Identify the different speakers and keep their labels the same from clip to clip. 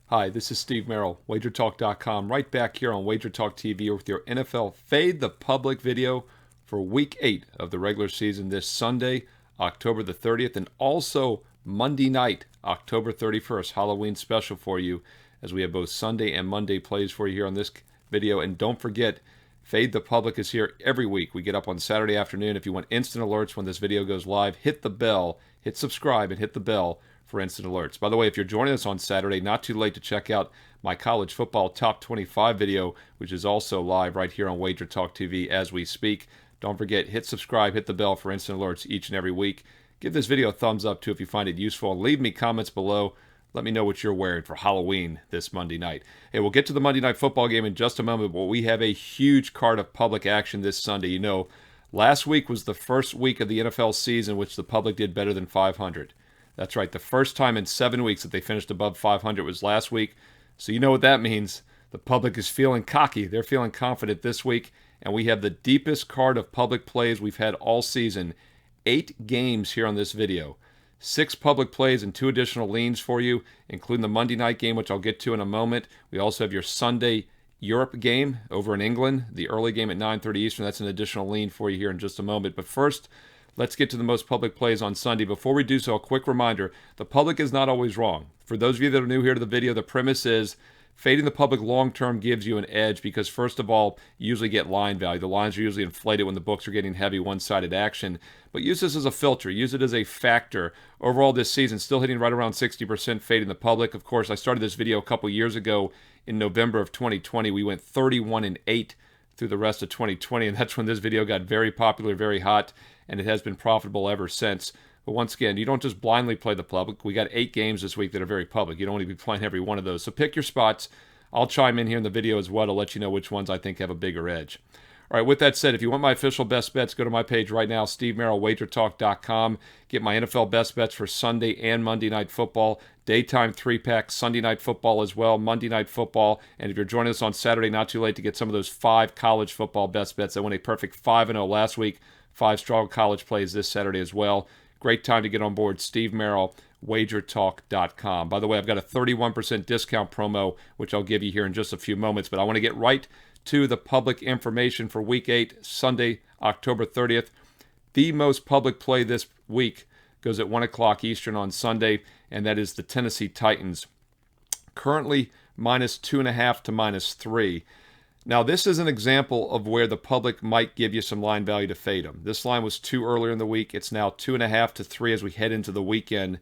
Speaker 1: Hi, this is Steve Merril, WagerTalk.com, right back here on WagerTalk TV with your NFL Fade the Public video for Week 8 of the regular season this Sunday, October the 30th, and also Monday night, October 31st, Halloween special for you, as we have both Sunday and Monday plays for you here on this video. And don't forget, Fade the Public is here every week. We get up on Saturday afternoon. If you want instant alerts when this video goes live, hit the bell, hit subscribe, and hit the bell for instant alerts. By the way, if you're joining us on Saturday, not too late to check out my college football top 25 video, which is also live right here on Wager Talk TV as we speak. Don't forget, hit subscribe, hit the bell for instant alerts each and every week. Give this video a thumbs up too if you find it useful, and leave me comments below. Let me know what you're wearing for Halloween this Monday night. Hey, we'll get to the Monday night football game in just a moment, but we have a huge card of public action this Sunday. You know, last week was the first week of the NFL season which the public did better than 500. That's right. The first time in 7 weeks that they finished above 500 was last week. So you know what that means. The public is feeling cocky. They're feeling confident this week. And we have the deepest card of public plays we've had all season. 8 games here on this video. 6 public plays and 2 additional leans for you, including the Monday night game, which I'll get to in a moment. We also have your Sunday Europe game over in England, the early game at 9:30 Eastern. That's an additional lean for you here in just a moment. But first, let's get to the most public plays on Sunday. Before we do so, a quick reminder, the public is not always wrong. For those of you that are new here to the video, the premise is fading the public long-term gives you an edge because, first of all, you usually get line value. The lines are usually inflated when the books are getting heavy one-sided action. But use this as a filter. Use it as a factor. Overall this season, still hitting right around 60% fading the public. Of course, I started this video a couple years ago in November of 2020. We went 31-8 through the rest of 2020, and that's when this video got very popular, very hot, and it has been profitable ever since. But once again, you don't just blindly play the public. We got 8 games this week that are very public. You don't want to be playing every one of those. So pick your spots. I'll chime in here in the video as well to let you know which ones I think have a bigger edge. All right, with that said, if you want my official best bets, go to my page right now, Steve Merril, WagerTalk.com. Get my NFL best bets for Sunday and Monday Night Football. Daytime 3-pack, Sunday Night Football as well, Monday Night Football. And if you're joining us on Saturday, not too late to get some of those 5 college football best bets. I went a perfect 5-0 last week. 5 strong college plays this Saturday as well. Great time to get on board. Steve Merril, WagerTalk.com. By the way, I've got a 31% discount promo, which I'll give you here in just a few moments. But I want to get right to the public information for Week 8, Sunday, October 30th. The most public play this week goes at 1 o'clock Eastern on Sunday, and that is the Tennessee Titans. Currently minus 2.5 to minus 3. Now, this is an example of where the public might give you some line value to fade them. This line was 2 earlier in the week. It's now 2.5 to 3 as we head into the weekend.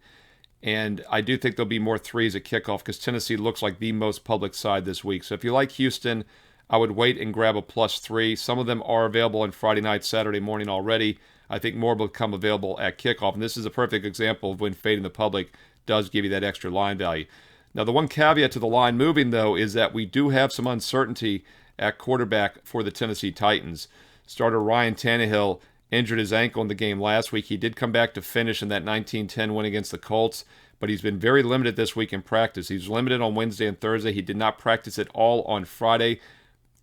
Speaker 1: And I do think there'll be more 3s at kickoff because Tennessee looks like the most public side this week. So if you like Houston, I would wait and grab a +3. Some of them are available on Friday night, Saturday morning already. I think more will become available at kickoff. And this is a perfect example of when fading the public does give you that extra line value. Now, the one caveat to the line moving, though, is that we do have some uncertainty at quarterback for the Tennessee Titans. Starter Ryan Tannehill injured his ankle in the game last week. He did come back to finish in that 19-10 win against the Colts, but he's been very limited this week in practice. He's limited on Wednesday and Thursday. He did not practice at all on Friday.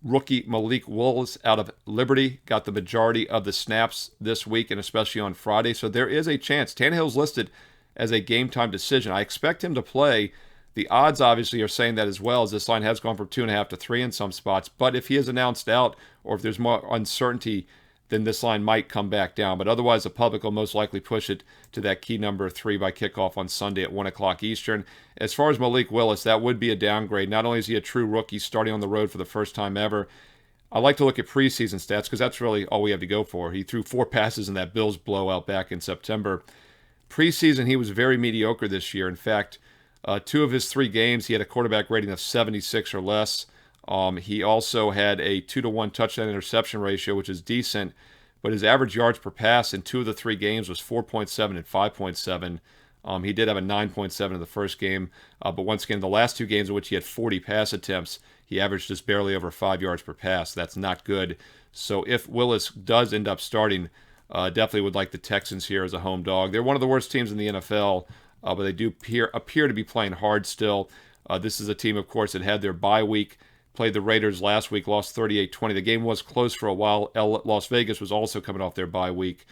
Speaker 1: Rookie Malik Willis out of Liberty got the majority of the snaps this week, and especially on Friday. So there is a chance. Tannehill's listed as a game-time decision. I expect him to play. The odds obviously are saying that as well, as this line has gone from 2.5 to 3 in some spots. But if he is announced out, or if there's more uncertainty, then this line might come back down. But otherwise, the public will most likely push it to that key number of 3 by kickoff on Sunday at 1 o'clock Eastern. As far as Malik Willis, that would be a downgrade. Not only is he a true rookie starting on the road for the first time ever, I like to look at preseason stats because that's really all we have to go for. He threw 4 passes in that Bills blowout back in September. Preseason, he was very mediocre this year. In fact, 2 of his 3 games, he had a quarterback rating of 76 or less. He also had a 2-to-1 touchdown interception ratio, which is decent, but his average yards per pass in 2 of the 3 games was 4.7 and 5.7. He did have a 9.7 in the first game, but once again, the last 2 games in which he had 40 pass attempts, he averaged just barely over 5 yards per pass. That's not good. So if Willis does end up starting, definitely would like the Texans here as a home dog. They're one of the worst teams in the NFL. But they do appear to be playing hard still. This is a team, of course, that had their bye week, played the Raiders last week, lost 38-20. The game was close for a while. Las Vegas was also coming off their bye week.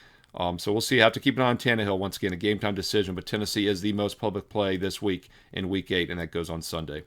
Speaker 1: So we'll see. I have to keep an eye on Tannehill. Once again, a game-time decision, but Tennessee is the most public play this week in Week 8, and that goes on Sunday.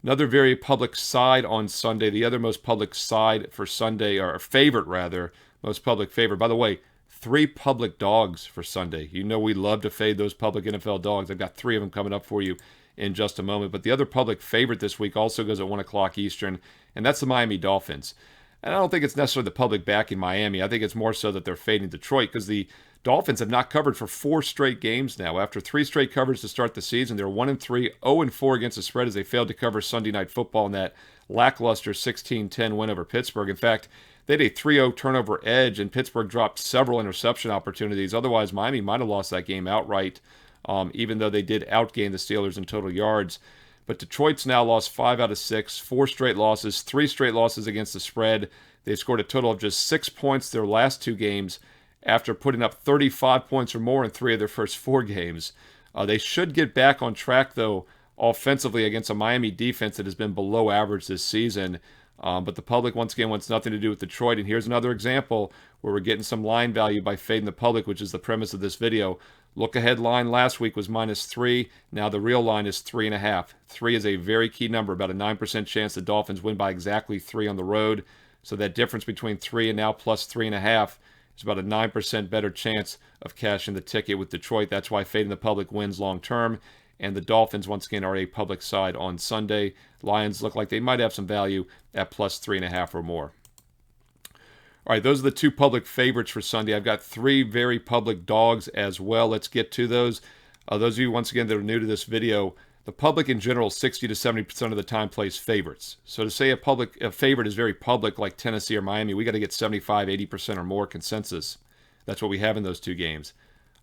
Speaker 1: Another very public side on Sunday. The other most public side for Sunday, or favorite rather, most public favorite. By the way, 3 public dogs for Sunday. You know we love to fade those public NFL dogs. I've got 3 of them coming up for you in just a moment. But the other public favorite this week also goes at 1 o'clock Eastern, and that's the Miami Dolphins. And I don't think it's necessarily the public backing Miami. I think it's more so that they're fading Detroit because the Dolphins have not covered for 4 straight games now. After 3 straight covers to start the season, they're 1-3, 0-4 against the spread as they failed to cover Sunday Night Football in that lackluster 16-10 win over Pittsburgh. In fact, they had a 3-0 turnover edge, and Pittsburgh dropped several interception opportunities. Otherwise, Miami might have lost that game outright, even though they did outgain the Steelers in total yards. But Detroit's now lost 5 out of 6, 4 straight losses, 3 straight losses against the spread. They scored a total of just 6 points their last 2 games after putting up 35 points or more in 3 of their first 4 games. They should get back on track, though, offensively against a Miami defense that has been below average this season. But the public, once again, wants nothing to do with Detroit. And here's another example where we're getting some line value by fading the public, which is the premise of this video. Look-ahead line last week was -3. Now the real line is 3.5. 3 is a very key number, about a 9% chance the Dolphins win by exactly 3 on the road. So that difference between 3 and now plus 3.5 is about a 9% better chance of cashing the ticket with Detroit. That's why fading the public wins long term. And the Dolphins, once again, are a public side on Sunday. Lions look like they might have some value at plus 3.5 or more. All right, those are the 2 public favorites for Sunday. I've got 3 very public dogs as well. Let's get to those. Those of you, once again, that are new to this video, the public in general, 60 to 70% of the time plays favorites. So to say a favorite is very public, like Tennessee or Miami, we got to get 75, 80% or more consensus. That's what we have in those 2 games.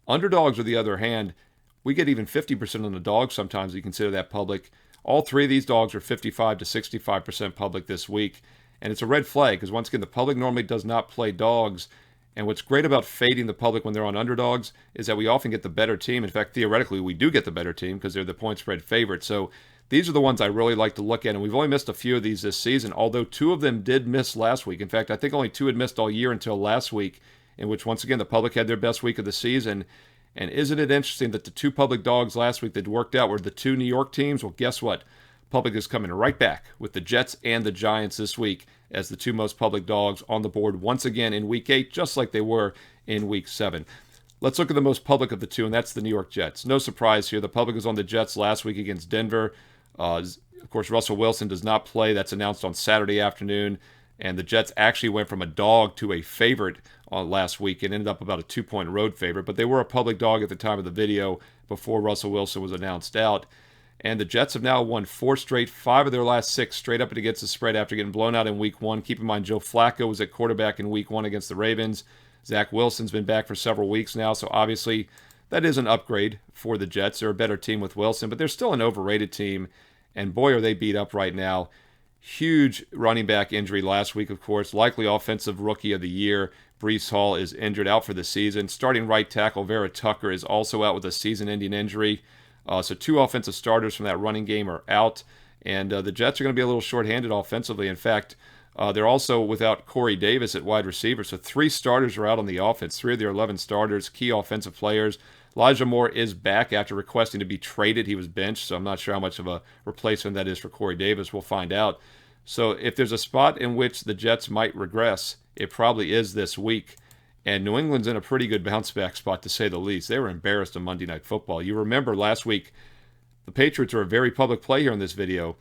Speaker 1: Underdogs, on the other hand, we get even 50% on the dogs sometimes. You consider that public. All 3 of these dogs are 55 to 65% public this week. And it's a red flag because, once again, the public normally does not play dogs. And what's great about fading the public when they're on underdogs is that we often get the better team. In fact, theoretically, we do get the better team because they're the point spread favorite. So these are the ones I really like to look at. And we've only missed a few of these this season, although 2 of them did miss last week. In fact, I think only 2 had missed all year until last week, in which, once again, the public had their best week of the season. And isn't it interesting that the 2 public dogs last week that worked out were the 2 New York teams? Well, guess what? Public is coming right back with the Jets and the Giants this week as the 2 most public dogs on the board once again in Week 8, just like they were in Week 7. Let's look at the most public of the 2, and that's the New York Jets. No surprise here. The public was on the Jets last week against Denver. Of course, Russell Wilson does not play. That's announced on Saturday afternoon. And the Jets actually went from a dog to a favorite last week and ended up about a 2-point road favorite. But they were a public dog at the time of the video before Russell Wilson was announced out. And the Jets have now won 4 straight, 5 of their last 6 straight up and against the spread after getting blown out in Week 1. Keep in mind, Joe Flacco was at quarterback in Week 1 against the Ravens. Zach Wilson's been back for several weeks now, so obviously that is an upgrade for the Jets. They're a better team with Wilson, but they're still an overrated team, and boy, are they beat up right now. Huge running back injury last week, of course. Likely offensive rookie of the year. Breece Hall is injured out for the season. Starting right tackle Vera Tucker is also out with a season-ending injury. So 2 offensive starters from that running game are out. And the Jets are going to be a little shorthanded offensively. In fact, they're also without Corey Davis at wide receiver. So 3 starters are out on the offense. 3 of their 11 starters, key offensive players. Elijah Moore is back after requesting to be traded. He was benched, so I'm not sure how much of a replacement that is for Corey Davis. We'll find out. So if there's a spot in which the Jets might regress, it probably is this week. And New England's in a pretty good bounce-back spot, to say the least. They were embarrassed on Monday Night Football. You remember last week, the Patriots are a very public play here in this video,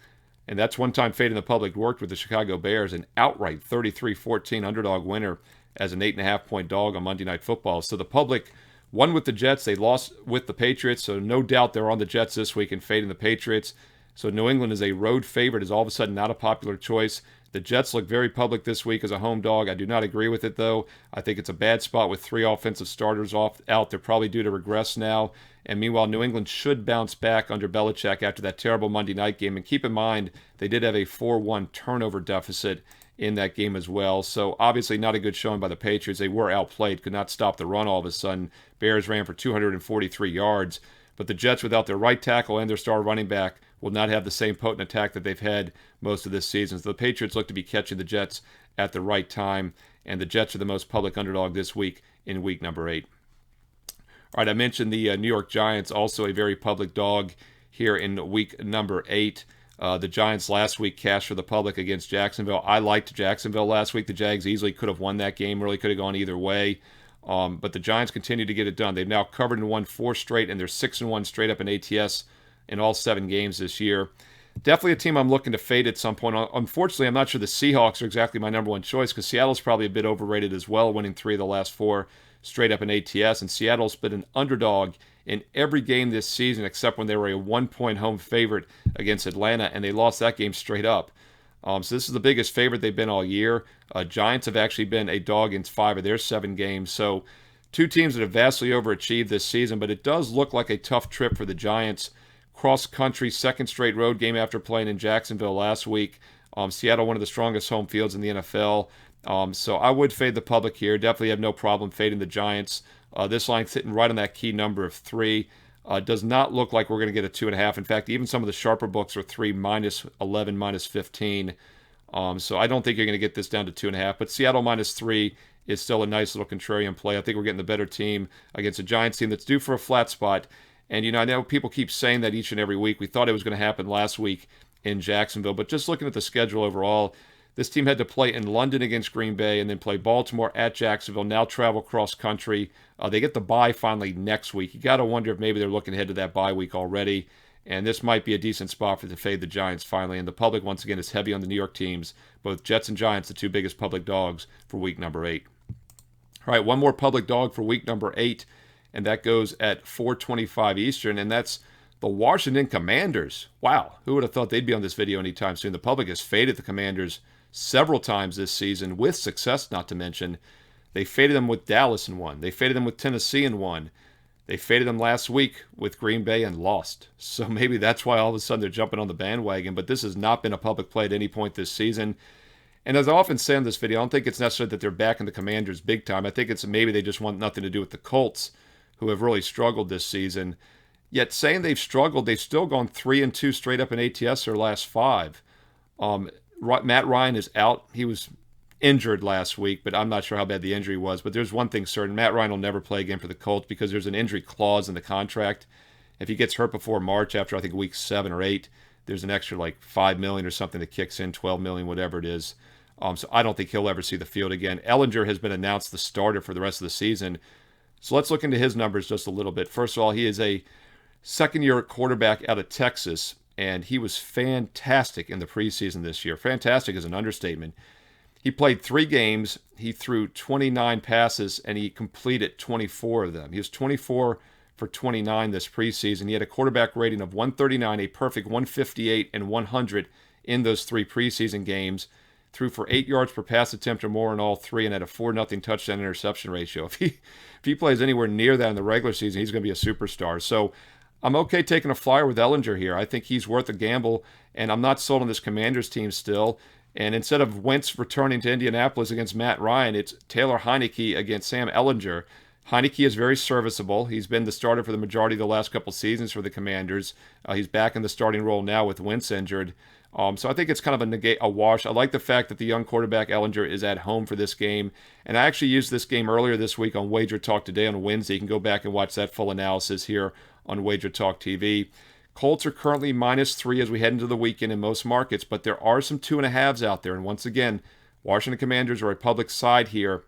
Speaker 1: and that's one time fading the public worked with the Chicago Bears, an outright 33-14 underdog winner as an 8.5-point dog on Monday Night Football. So the public won with the Jets. They lost with the Patriots, so no doubt they're on the Jets this week and fading the Patriots. So New England is a road favorite, is all of a sudden not a popular choice. The Jets look very public this week as a home dog. I do not agree with it, though. I think it's a bad spot with 3 offensive starters out. They're probably due to regress now. And meanwhile, New England should bounce back under Belichick after that terrible Monday night game. And keep in mind, they did have a 4-1 turnover deficit in that game as well. So obviously not a good showing by the Patriots. They were outplayed, could not stop the run all of a sudden. Bears ran for 243 yards. But the Jets, without their right tackle and their star running back, will not have the same potent attack that they've had most of this season. So the Patriots look to be catching the Jets at the right time, and the Jets are the most public underdog this week in week number 8. All right, I mentioned the New York Giants, also a very public dog here in week number 8. The Giants last week cashed for the public against Jacksonville. I liked Jacksonville last week. The Jags easily could have won that game, really could have gone either way. But the Giants continue to get it done. They've now covered and won 4 straight, and they're 6-1 straight up in ATS in all 7 games this year. Definitely a team I'm looking to fade at some point. Unfortunately, I'm not sure the Seahawks are exactly my number one choice because Seattle's probably a bit overrated as well, winning 3 of the last 4 straight up in ATS. And Seattle's been an underdog in every game this season except when they were a 1-point home favorite against Atlanta, and they lost that game straight up. So this is the biggest favorite they've been all year. Giants have actually been a dog in 5 of their 7 games. So 2 teams that have vastly overachieved this season, but it does look like a tough trip for the Giants. Cross-country, second straight road game after playing in Jacksonville last week. Seattle, one of the strongest home fields in the NFL. So I would fade the public here. Definitely have no problem fading the Giants. This line's sitting right on that key number of 3. Does not look like we're going to get a 2.5. In fact, even some of the sharper books are 3, -11, -15. So I don't think you're going to get this down to 2.5. But Seattle -3 is still a nice little contrarian play. I think we're getting the better team against a Giants team that's due for a flat spot. And, I know people keep saying that each and every week. We thought it was going to happen last week in Jacksonville. But just looking at the schedule overall, this team had to play in London against Green Bay and then play Baltimore at Jacksonville, now travel cross-country. They get the bye finally next week. You got to wonder if maybe they're looking ahead to that bye week already. And this might be a decent spot for to fade the Giants finally. And the public, once again, is heavy on the New York teams. Both Jets and Giants, the 2 biggest public dogs for week number 8. All right, one more public dog for week number 8, and that goes at 4:25 Eastern, and that's the Washington Commanders. Wow, who would have thought they'd be on this video anytime soon? The public has faded the Commanders several times this season, with success, not to mention. They faded them with Dallas and won. They faded them with Tennessee and won. They faded them last week with Green Bay and lost. So maybe that's why all of a sudden they're jumping on the bandwagon, but this has not been a public play at any point this season. And as I often say in this video, I don't think it's necessary that they're backing the Commanders big time. I think it's maybe they just want nothing to do with the Colts, who have really struggled this season. Yet saying they've struggled, they've still gone 3-2 straight up in ATS their last 5. Matt Ryan is out. He was injured last week, but I'm not sure how bad the injury was. But there's one thing certain. Matt Ryan will never play again for the Colts because there's an injury clause in the contract. If he gets hurt before March, after I think week 7 or 8, there's an extra like $5 million or something that kicks in, $12 million, whatever it is. So I don't think he'll ever see the field again. Ellinger has been announced the starter for the rest of the season. So let's look into his numbers just a little bit. First of all, he is a second-year quarterback out of Texas, and he was fantastic in the preseason this year. Fantastic is an understatement. He played 3 games. He threw 29 passes, and he completed 24 of them. He was 24 for 29 this preseason. He had a quarterback rating of 139, a perfect 158, and 100 in those 3 preseason games. Threw for 8 yards per pass attempt or more in all 3 and had a 4-0 touchdown interception ratio. If he plays anywhere near that in the regular season, he's going to be a superstar. So I'm okay taking a flyer with Ellinger here. I think he's worth a gamble, and I'm not sold on this Commanders team still. And instead of Wentz returning to Indianapolis against Matt Ryan, it's Taylor Heineke against Sam Ellinger. Heineke is very serviceable. He's been the starter for the majority of the last couple seasons for the Commanders. He's back in the starting role now with Wentz injured. So I think it's kind of a wash. I like the fact that the young quarterback Ellinger is at home for this game. And I actually used this game earlier this week on WagerTalk today on Wednesday. You can go back and watch that full analysis here on WagerTalk TV. Colts are currently -3 as we head into the weekend in most markets, but there are some 2.5s out there. And once again, Washington Commanders are a public side here.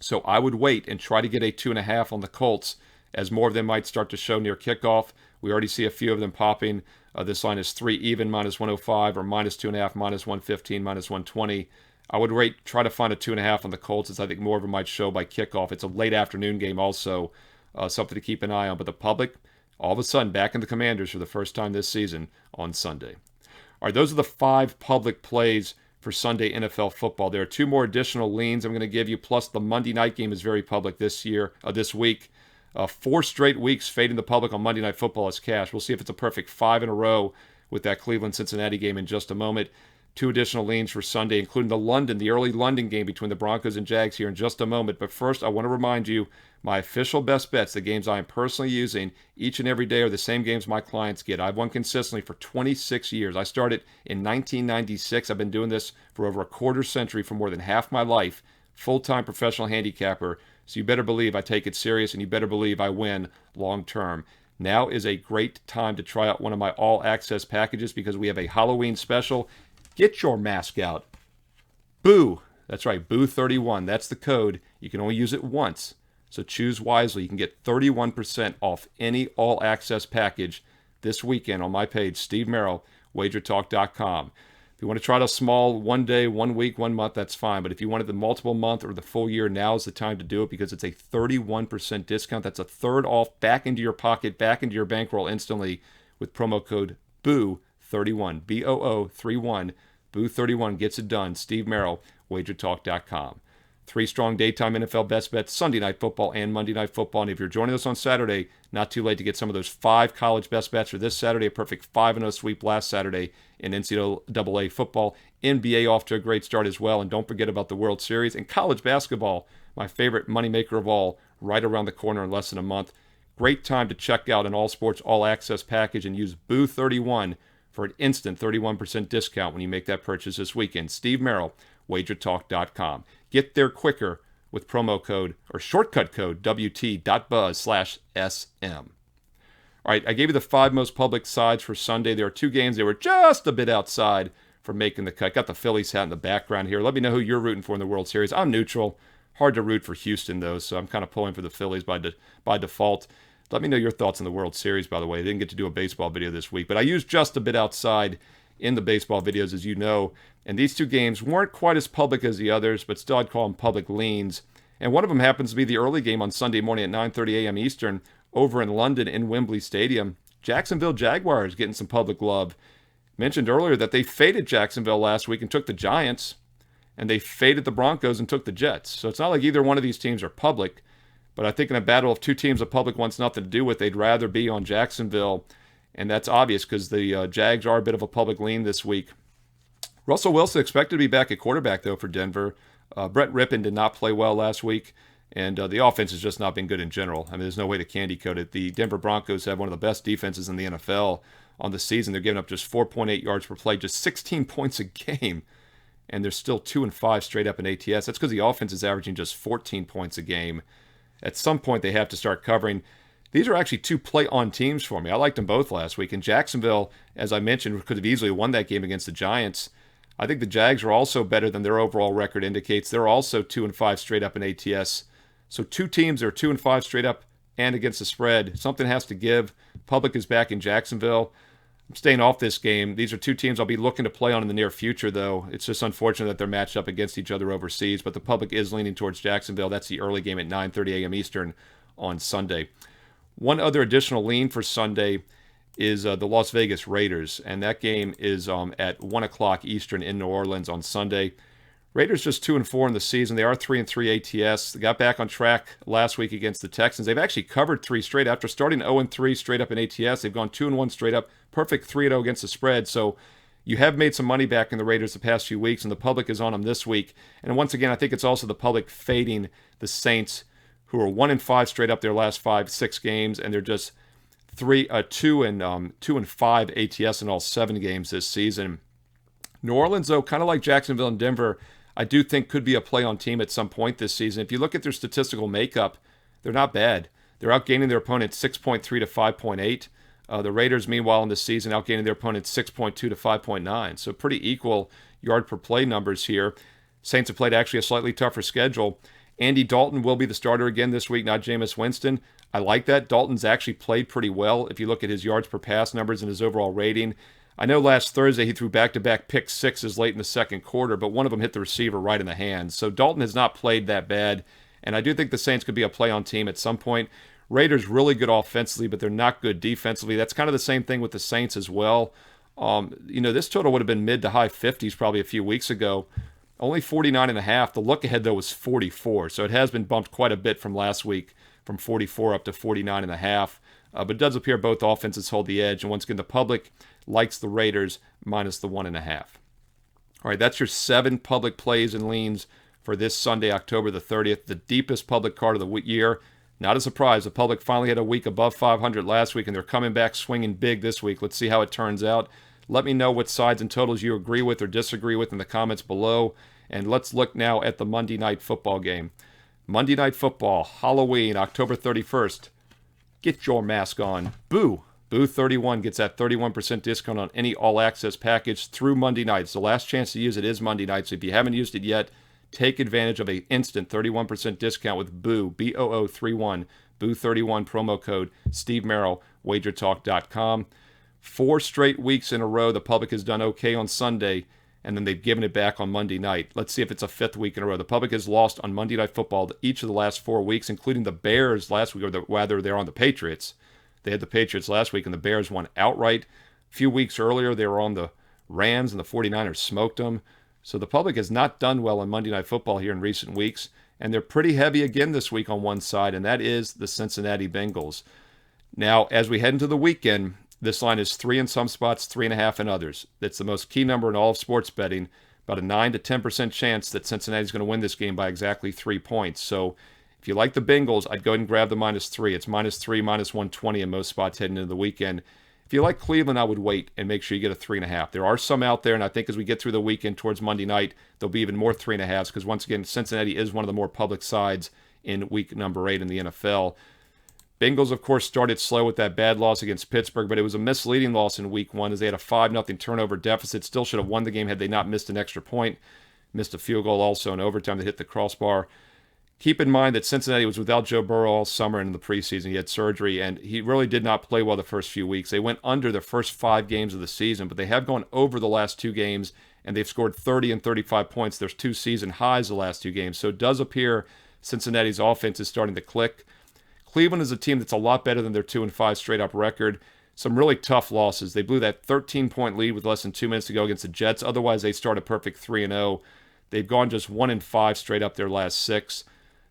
Speaker 1: So I would wait and try to get a 2.5 on the Colts as more of them might start to show near kickoff. We already see a few of them popping. This line is 3 even, -105, or -2.5, -115, -120. I would rate, try to find a 2.5 on the Colts, as I think more of them might show by kickoff. It's a late afternoon game also, something to keep an eye on. But the public, all of a sudden, back in the Commanders for the first time this season on Sunday. All right, those are the 5 public plays for Sunday NFL football. There are 2 more additional leans I'm going to give you, plus the Monday night game is very public this week. 4 straight weeks fading the public on Monday Night Football as cash. We'll see if it's a perfect 5 in a row with that Cleveland-Cincinnati game in just a moment. 2 additional leans for Sunday, including the early London game between the Broncos and Jags here in just a moment. But first, I want to remind you, my official best bets, the games I am personally using each and every day, are the same games my clients get. I've won consistently for 26 years. I started in 1996. I've been doing this for over a quarter century, for more than half my life. Full-time professional handicapper. So you better believe I take it serious, and you better believe I win long term. Now is a great time to try out one of my all-access packages because we have a Halloween special. Get your mask out. Boo! That's right, Boo31. That's the code. You can only use it once. So choose wisely. You can get 31% off any all-access package this weekend on my page, Steve Merril, WagerTalk.com. If you want to try it a small 1 day, 1 week, 1 month, that's fine. But if you wanted the multiple month or the full year, now is the time to do it because it's a 31% discount. That's a third off back into your pocket, back into your bankroll instantly with promo code BOO31, BOO31. Boo31 gets it done. Steve Merril, WagerTalk.com. 3 strong daytime NFL best bets, Sunday Night Football and Monday Night Football. And if you're joining us on Saturday, not too late to get some of those 5 college best bets for this Saturday. A perfect 5-0 sweep last Saturday in NCAA football. NBA off to a great start as well. And don't forget about the World Series and college basketball, my favorite moneymaker of all, right around the corner in less than a month. Great time to check out an all sports, all access package and use Boo31 for an instant 31% discount when you make that purchase this weekend. Steve Merril, WagerTalk.com. Get there quicker with promo code or shortcut code WT.buzz/SM. All right, I gave you the 5 most public sides for Sunday. There are 2 games that were just a bit outside from making the cut. Got the Phillies hat in the background here. Let me know who you're rooting for in the World Series. I'm neutral. Hard to root for Houston, though, so I'm kind of pulling for the Phillies by default. Let me know your thoughts on the World Series, by the way. I didn't get to do a baseball video this week, but I used just a bit outside in the baseball videos, as you know. And these 2 games weren't quite as public as the others, but still I'd call them public leans. And one of them happens to be the early game on Sunday morning at 9:30 a.m. Eastern over in London in Wembley Stadium. Jacksonville Jaguars getting some public love. Mentioned earlier that they faded Jacksonville last week and took the Giants, and they faded the Broncos and took the Jets. So it's not like either one of these teams are public. But I think in a battle of 2 teams the public wants nothing to do with, they'd rather be on Jacksonville. And that's obvious because the Jags are a bit of a public lean this week. Russell Wilson expected to be back at quarterback, though, for Denver. Brett Rippon did not play well last week, and the offense has just not been good in general. I mean, there's no way to candy coat it. The Denver Broncos have one of the best defenses in the NFL on the season. They're giving up just 4.8 yards per play, just 16 points a game, and they're still 2-5 straight up in ATS. That's because the offense is averaging just 14 points a game. At some point, they have to start covering. These are actually 2 play-on teams for me. I liked them both last week. And Jacksonville, as I mentioned, could have easily won that game against the Giants. I think the Jags are also better than their overall record indicates. They're also 2-5 straight up in ATS. So 2 teams are 2-5 straight up and against the spread. Something has to give. Public is back in Jacksonville. I'm staying off this game. These are 2 teams I'll be looking to play on in the near future, though. It's just unfortunate that they're matched up against each other overseas, but the public is leaning towards Jacksonville. That's the early game at 9:30 a.m. Eastern on Sunday. One other additional lean for Sunday is the Las Vegas Raiders, and that game is at 1 o'clock Eastern in New Orleans on Sunday. Raiders just 2-4 in the season. They are 3-3 ATS. They got back on track last week against the Texans. They've actually covered 3 straight after starting 0-3 straight up in ATS. They've gone 2-1 straight up, perfect 3-0 against the spread. So you have made some money back in the Raiders the past few weeks, and the public is on them this week. And once again, I think it's also the public fading the Saints, who are 1-5 straight up their last 5-6 games, and they're just 2-5 ATS in all 7 games this season. New Orleans, though, kind of like Jacksonville and Denver, I do think could be a play-on team at some point this season. If you look at their statistical makeup, they're not bad. They're outgaining their opponents 6.3 to 5.8. The Raiders, meanwhile, in this season, outgaining their opponents 6.2 to 5.9. So pretty equal yard per play numbers here. Saints have played actually a slightly tougher schedule. Andy Dalton will be the starter again this week, not Jameis Winston. I like that. Dalton's actually played pretty well if you look at his yards per pass numbers and his overall rating. I know last Thursday he threw back-to-back pick sixes late in the second quarter, but one of them hit the receiver right in the hands. So Dalton has not played that bad, and I do think the Saints could be a play-on team at some point. Raiders really good offensively, but they're not good defensively. That's kind of the same thing with the Saints as well. This total would have been mid to high 50s probably a few weeks ago. Only 49.5. The look ahead, though, was 44. So it has been bumped quite a bit from last week, from 44 up to 49.5. But it does appear both offenses hold the edge. And once again, the public likes the Raiders minus the 1.5. All right, that's your 7 public plays and leans for this Sunday, October the 30th, the deepest public card of the year. Not a surprise. The public finally had a week above 500 last week, and they're coming back swinging big this week. Let's see how it turns out. Let me know what sides and totals you agree with or disagree with in the comments below. And let's look now at the Monday Night Football game. Monday Night Football, Halloween, October 31st. Get your mask on. Boo! Boo31 gets that 31% discount on any all-access package through Monday night. So the last chance to use it is Monday night. So if you haven't used it yet, take advantage of an instant 31% discount with Boo, BOO31, Boo31 promo code Steve Merril, WagerTalk.com. 4 straight weeks in a row, the public has done okay on Sunday, and then they've given it back on Monday night. Let's see if it's a 5th week in a row. The public has lost on Monday Night Football each of the last 4 weeks, including the Bears last week, or rather they're on the Patriots. They had the Patriots last week, and the Bears won outright. A few weeks earlier, they were on the Rams, and the 49ers smoked them. So the public has not done well on Monday Night Football here in recent weeks, and they're pretty heavy again this week on one side, and that is the Cincinnati Bengals. Now, as we head into the weekend, this line is 3 in some spots, 3.5 in others. That's the most key number in all of sports betting. About a 9 to 10% chance that Cincinnati's going to win this game by exactly 3 points. So if you like the Bengals, I'd go ahead and grab the -3. It's -3, -120 in most spots heading into the weekend. If you like Cleveland, I would wait and make sure you get a 3.5. There are some out there, and I think as we get through the weekend towards Monday night, there'll be even more 3.5s because, once again, Cincinnati is one of the more public sides in week number 8 in the NFL. Bengals, of course, started slow with that bad loss against Pittsburgh, but it was a misleading loss in week 1 as they had a 5-0 turnover deficit. Still should have won the game had they not missed an extra point. Missed a field goal also in overtime to hit the crossbar. Keep in mind that Cincinnati was without Joe Burrow all summer and in the preseason. He had surgery, and he really did not play well the first few weeks. They went under the first 5 games of the season, but they have gone over the last 2 games, and they've scored 30 and 35 points. There's 2 season highs the last 2 games. So it does appear Cincinnati's offense is starting to click. Cleveland is a team that's a lot better than their 2-5 straight-up record. Some really tough losses. They blew that 13-point lead with less than 2 minutes to go against the Jets. Otherwise, they start a perfect 3-0. They've gone just 1-5 straight up their last 6.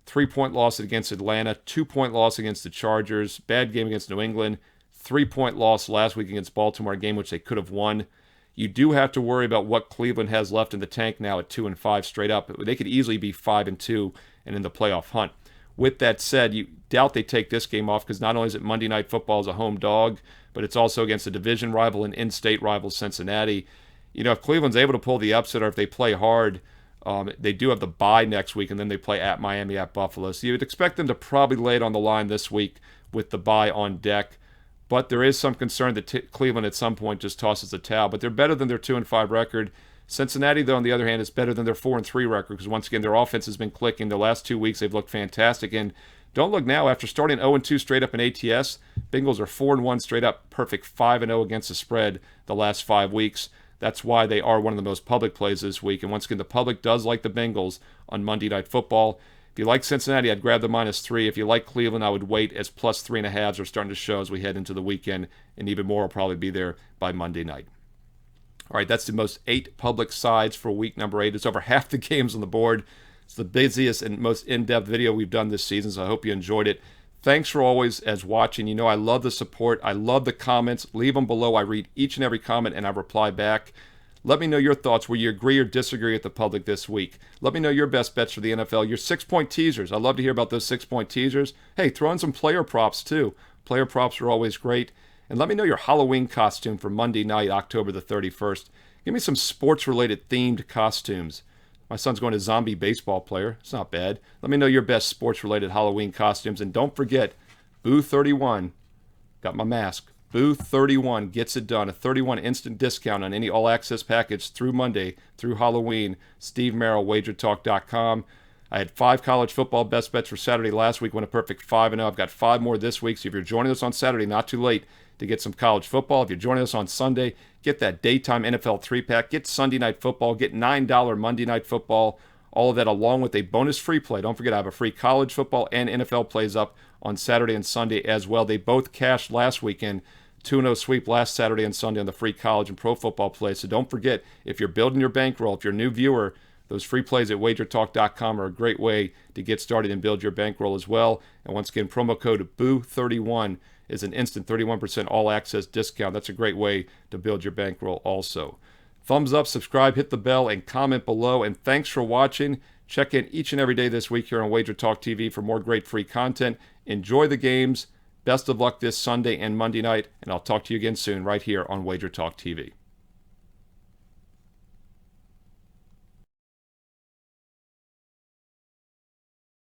Speaker 1: 3-point loss against Atlanta, 2-point loss against the Chargers, bad game against New England, 3-point loss last week against Baltimore, a game which they could have won. You do have to worry about what Cleveland has left in the tank now at 2-5 straight up. They could easily be 5-2 and in the playoff hunt. With that said, you doubt they take this game off because not only is it Monday Night Football as a home dog, but it's also against a division rival and in-state rival Cincinnati. You know, if Cleveland's able to pull the upset or if they play hard, they do have the bye next week, and then they play at Miami, at Buffalo. So you would expect them to probably lay it on the line this week with the bye on deck. But there is some concern that Cleveland at some point just tosses the towel. But they're better than their 2-5 record. Cincinnati, though, on the other hand, is better than their 4-3 record because, once again, their offense has been clicking. The last 2 weeks, they've looked fantastic. And don't look now, after starting 0-2 straight up in ATS, Bengals are 4-1 straight up, perfect 5-0 against the spread the last 5 weeks. That's why they are one of the most public plays this week. And once again, the public does like the Bengals on Monday Night Football. If you like Cincinnati, I'd grab the -3. If you like Cleveland, I would wait as plus 3.5s are starting to show as we head into the weekend. And even more will probably be there by Monday night. All right, that's the most 8 public sides for week number 8. It's over half the games on the board. It's the busiest and most in-depth video we've done this season, so I hope you enjoyed it. Thanks for always as watching. You know I love the support. I love the comments. Leave them below. I read each and every comment, and I reply back. Let me know your thoughts. Will you agree or disagree with the public this week? Let me know your best bets for the NFL, your 6-point teasers. I'd love to hear about those 6-point teasers. Hey, throw in some player props, too. Player props are always great. And let me know your Halloween costume for Monday night, October the 31st. Give me some sports-related themed costumes. My son's going to zombie baseball player. It's not bad. Let me know your best sports-related Halloween costumes. And don't forget, Boo31, got my mask. Boo31 gets it done. A 31 instant discount on any all-access package through Monday, through Halloween. Steve Merril, WagerTalk.com. I had 5 college football best bets for Saturday last week, won a perfect 5-0. I've got 5 more this week. So if you're joining us on Saturday, not too late to get some college football. If you're joining us on Sunday, get that daytime NFL 3-pack. Get Sunday Night Football. Get $9 Monday Night Football. All of that along with a bonus free play. Don't forget, I have a free college football and NFL plays up on Saturday and Sunday as well. They both cashed last weekend. 2-0 sweep last Saturday and Sunday on the free college and pro football plays. So don't forget, if you're building your bankroll, if you're a new viewer, those free plays at WagerTalk.com are a great way to get started and build your bankroll as well. And once again, promo code BOO31 is an instant 31% all-access discount. That's a great way to build your bankroll also. Thumbs up, subscribe, hit the bell, and comment below. And thanks for watching. Check in each and every day this week here on WagerTalk TV for more great free content. Enjoy the games. Best of luck this Sunday and Monday night. And I'll talk to you again soon right here on WagerTalk TV.